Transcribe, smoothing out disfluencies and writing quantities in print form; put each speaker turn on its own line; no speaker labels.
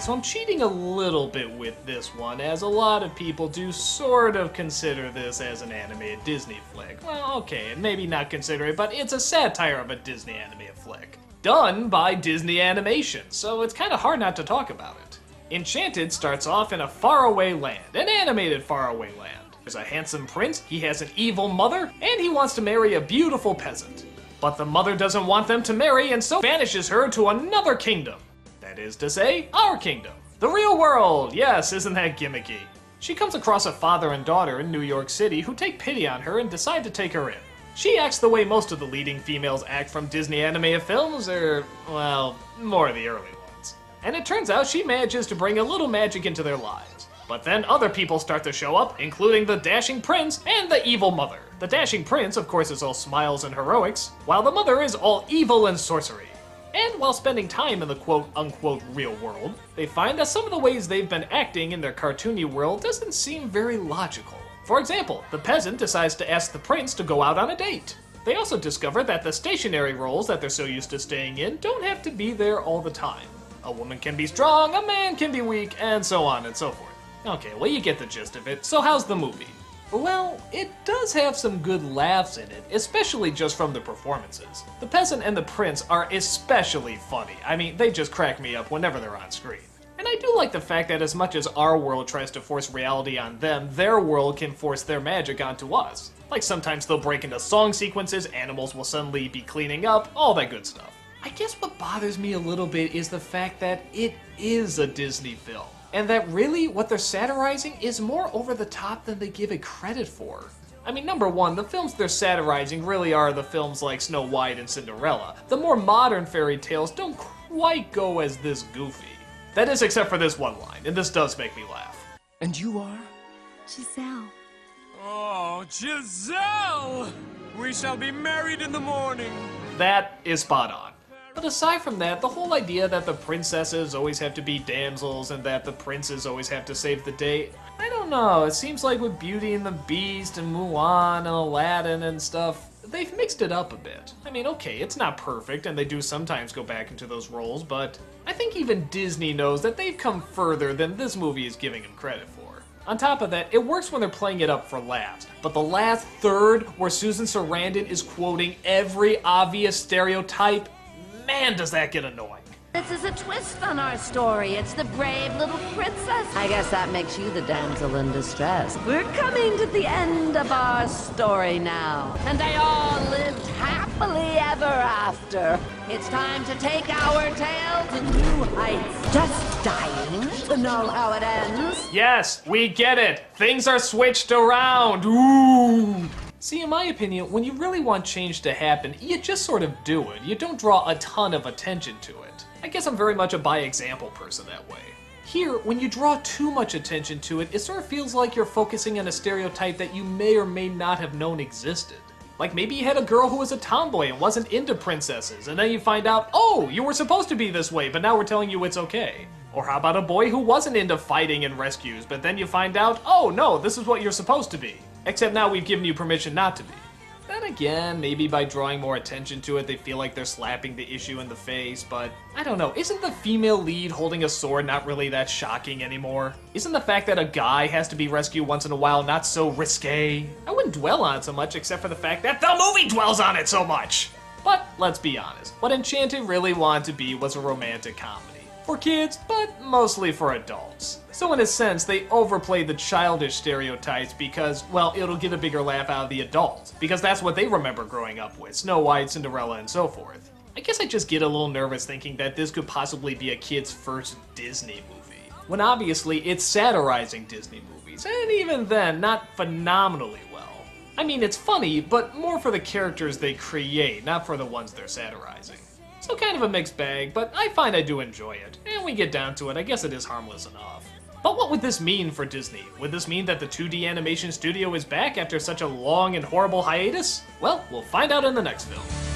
so I'm cheating a little bit with this one, as a lot of people do sort of consider this as an animated Disney flick. Well, okay, maybe not consider it, but it's a satire of a Disney animated flick. Done by Disney Animation, so it's kind of hard not to talk about it. Enchanted starts off in a faraway land, an animated faraway land. There's a handsome prince, he has an evil mother, and he wants to marry a beautiful peasant. But the mother doesn't want them to marry and so banishes her to another kingdom. That is to say, our kingdom. The real world! Yes, isn't that gimmicky? She comes across a father and daughter in New York City who take pity on her and decide to take her in. She acts the way most of the leading females act from Disney animated films, or, well, more of the early ones. And it turns out she manages to bring a little magic into their lives. But then other people start to show up, including the dashing prince and the evil mother. The dashing prince, of course, is all smiles and heroics, while the mother is all evil and sorcery. And while spending time in the quote-unquote real world, they find that some of the ways they've been acting in their cartoony world doesn't seem very logical. For example, the peasant decides to ask the prince to go out on a date. They also discover that the stationary roles that they're so used to staying in don't have to be there all the time. A woman can be strong, a man can be weak, and so on and so forth. Okay, well you get the gist of it, so how's the movie? Well, it does have some good laughs in it, especially just from the performances. The peasant and the prince are especially funny. I mean, they just crack me up whenever they're on screen. And I do like the fact that as much as our world tries to force reality on them, their world can force their magic onto us. Like sometimes they'll break into song sequences, animals will suddenly be cleaning up, all that good stuff. I guess what bothers me a little bit is the fact that it is a Disney film. And that really, what they're satirizing is more over the top than they give it credit for. I mean, number one, the films they're satirizing really are the films like Snow White and Cinderella. The more modern fairy tales don't quite go as this goofy. That is except for this one line, and this does make me laugh.
And you are?
Giselle.
Oh, Giselle! We shall be married in the morning.
That is spot on. But aside from that, the whole idea that the princesses always have to be damsels and that the princes always have to save the day, I don't know, it seems like with Beauty and the Beast and Mulan and Aladdin and stuff, they've mixed it up a bit. I mean, okay, it's not perfect and they do sometimes go back into those roles, but I think even Disney knows that they've come further than this movie is giving them credit for. On top of that, it works when they're playing it up for laughs, but the last third where Susan Sarandon is quoting every obvious stereotype, man, does that get annoying.
This is a twist on our story. It's the brave little princess. I guess that makes you the damsel in distress. We're coming to the end of our story now. And they all lived happily ever after. It's time to take our tale to new heights. Just dying to know how it ends.
Yes, we get it. Things are switched around. Ooh. See, in my opinion, when you really want change to happen, you just sort of do it. You don't draw a ton of attention to it. I guess I'm very much a by-example person that way. Here, when you draw too much attention to it, it sort of feels like you're focusing on a stereotype that you may or may not have known existed. Like maybe you had a girl who was a tomboy and wasn't into princesses, and then you find out, oh, you were supposed to be this way, but now we're telling you it's okay. Or how about a boy who wasn't into fighting and rescues, but then you find out, oh no, this is what you're supposed to be. Except now we've given you permission not to be. Then again, maybe by drawing more attention to it, they feel like they're slapping the issue in the face, but I don't know, isn't the female lead holding a sword not really that shocking anymore? Isn't the fact that a guy has to be rescued once in a while not so risque? I wouldn't dwell on it so much except for the fact that the movie dwells on it so much! But let's be honest, what Enchanted really wanted to be was a romantic comedy. For kids, but mostly for adults. So in a sense, they overplayed the childish stereotypes because, well, it'll get a bigger laugh out of the adults, because that's what they remember growing up with, Snow White, Cinderella, and so forth. I guess I just get a little nervous thinking that this could possibly be a kid's first Disney movie, when obviously it's satirizing Disney movies, and even then, not phenomenally well. I mean, it's funny, but more for the characters they create, not for the ones they're satirizing. So kind of a mixed bag, but I find I do enjoy it. And when we get down to it, I guess it is harmless enough. But what would this mean for Disney? Would this mean that the 2D animation studio is back after such a long and horrible hiatus? Well, we'll find out in the next film.